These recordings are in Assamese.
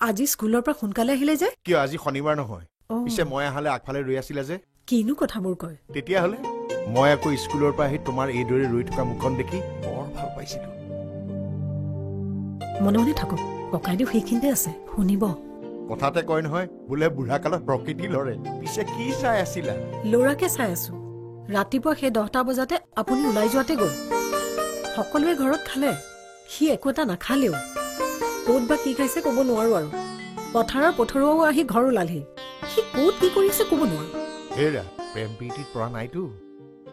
আজি স্কুলৰ পৰা সোনকালে আহিলে যে কিয় আজি শনিবাৰ নহয় পিছে মই আহালে আগফালে ৰৈ আছিলা যে কিনো কথাবোৰ কয় তেতিয়া হলে মই আকৌ স্কুলৰ পৰা আহি তোমাৰ এইদৰে ৰৈ থকা মুখখন দেখি বৰ ভাল পাইছিলো মনে মনে থাকক ককাইদেউ সেইখিনিতে আছে শুনিব কথাতে কয় নহয় বোলে বুঢ়া কালত প্ৰকৃতি লৰে পিছে কি চাই আছিলা ল'ৰাকে চাই আছো ৰাতিপুৱা সেই 10টা বজাতে আপুনি ওলাই যোৱাতে গ'ল সকলোৱে ঘৰত খালে সি একো এটা নাখালেও ক'ত বা কি খাইছে ক'ব নোৱাৰো আৰু পথাৰৰ পথৰুৱাও আহি ঘৰ ওলালহি সি ক'ত কি কৰিছে ক'ব নোৱাৰো হেৰা প্ৰেম প্ৰীতিত পৰা নাইতো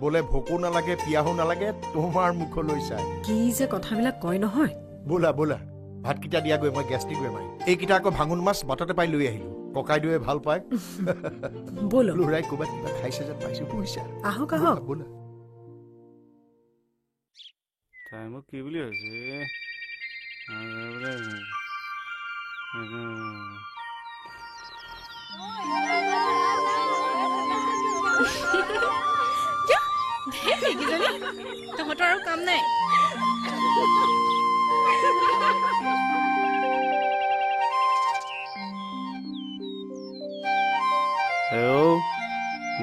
বোলে ভোকো নালাগে পিয়াহো নালাগে তোমাৰ মুখলৈ চাই কি যে কথাবিলাক কয় নহয় বোলা বোলা ভাতকেইটা দিয়া গৈ মই গেছ দিগৈ মাৰি এইকেইটা আকৌ ভাঙোন মাছ বাটতে পাই লৈ আহিলো ককাইদেৱে ভাল পায় বলো ল'ৰাই ক'ৰবাত কিবা খাইছে যেন পাইছো বুজিছা আহক আহক বোলা তাই মোক কি বুলি হৈছে তহঁতৰ আৰু কাম নাই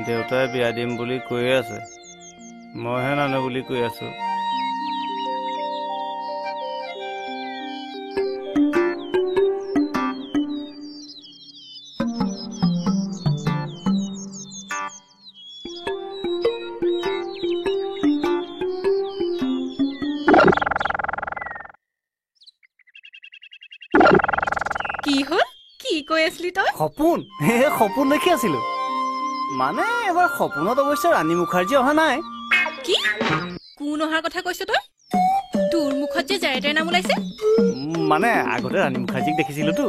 দেউতাই বিয়া দিম বুলি কৈয়ে আছে মইহে নানো বুলি কৈ আছো কি হল কি কৈ আছিলি তই সপোন সপোন দেখি আছিলো মানে এবাৰ সপোনত অৱশ্যে ৰাণী মুখাৰ্জী অহা নাই কি কোন অহাৰ কথা কৈছ তই তোৰ মুখত যে জাৰেটাৰ নাম ওলাইছে মানে আগতে ৰাণী মুখাৰ্জীক দেখিছিলোতো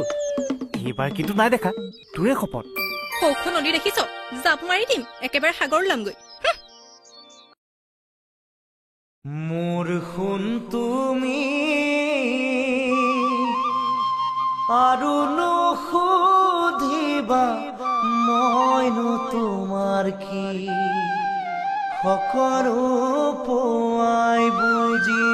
এইবাৰ কিন্তু নাই দেখা তোৰে শপত সৌখ নদী দেখিছ জাপ মাৰি দিম একেবাৰে সাগৰ লামগৈ মোৰ শুন তুমি আৰু নুসুধিবা মইনো তোমাৰ কি সকলো পোৱাই বুজি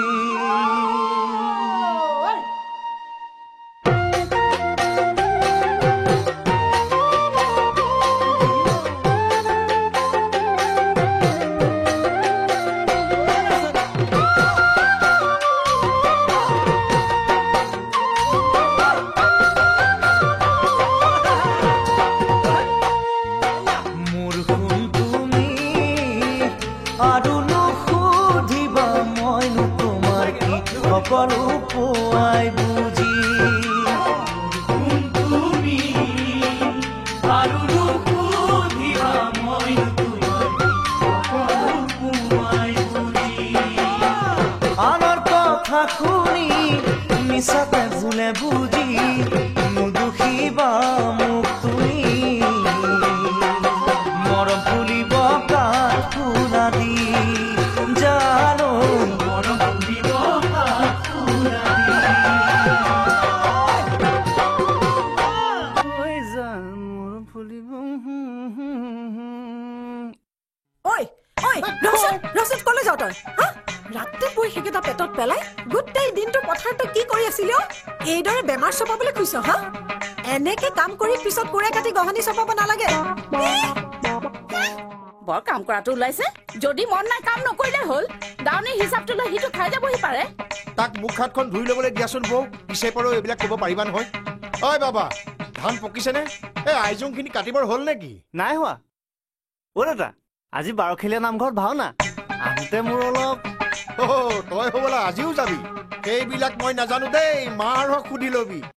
সকলো পোৱাই বুজি তুমি আৰু নুসুধিবা মই সকলো পোৱাই বুজি আনৰ কথা শুনি মিছাতে ভুলে বুজি নুদুখিবা মোক তুমি মৰম ফুলিব কাঠ ফুলা দি জানো মৰম ফুলিব ৰাতিপুৱাই সেইকেইটা পেটত পেলাই গোটেই দিনটো পথাৰত কি কৰি আছিলি এইদৰে বেমাৰ চপাবলৈ খুইছ হা এনেকে কাম কৰি পিছত কোৰে কাটি গহনি চপাব নালাগে বৰ কাম কৰাটো ওলাইছে যদি মন নাই কাম নকৰিলে হ'ল দাউনি হিচাপটো লৈ হিটো খাই যাবহি পাৰে তাক মুখ হাতখন ধুই ল'বলৈ দিয়াচোন বৌ পিছে পৰো এইবিলাক ক'ব পাৰিবা নহয় ঐ বাবা ধান পকিছেনে এই আইজোংখিনি কাটিবৰ হ'ল নেকি নাই হোৱা অ' দাদা আজি 12খেলীয়া নামঘৰত ভাওনা আহোঁতে মোৰ অলপ তই হ'বলা আজিও যাবি সেইবিলাক মই নাজানো দেই মাৰক সুধি ল'বি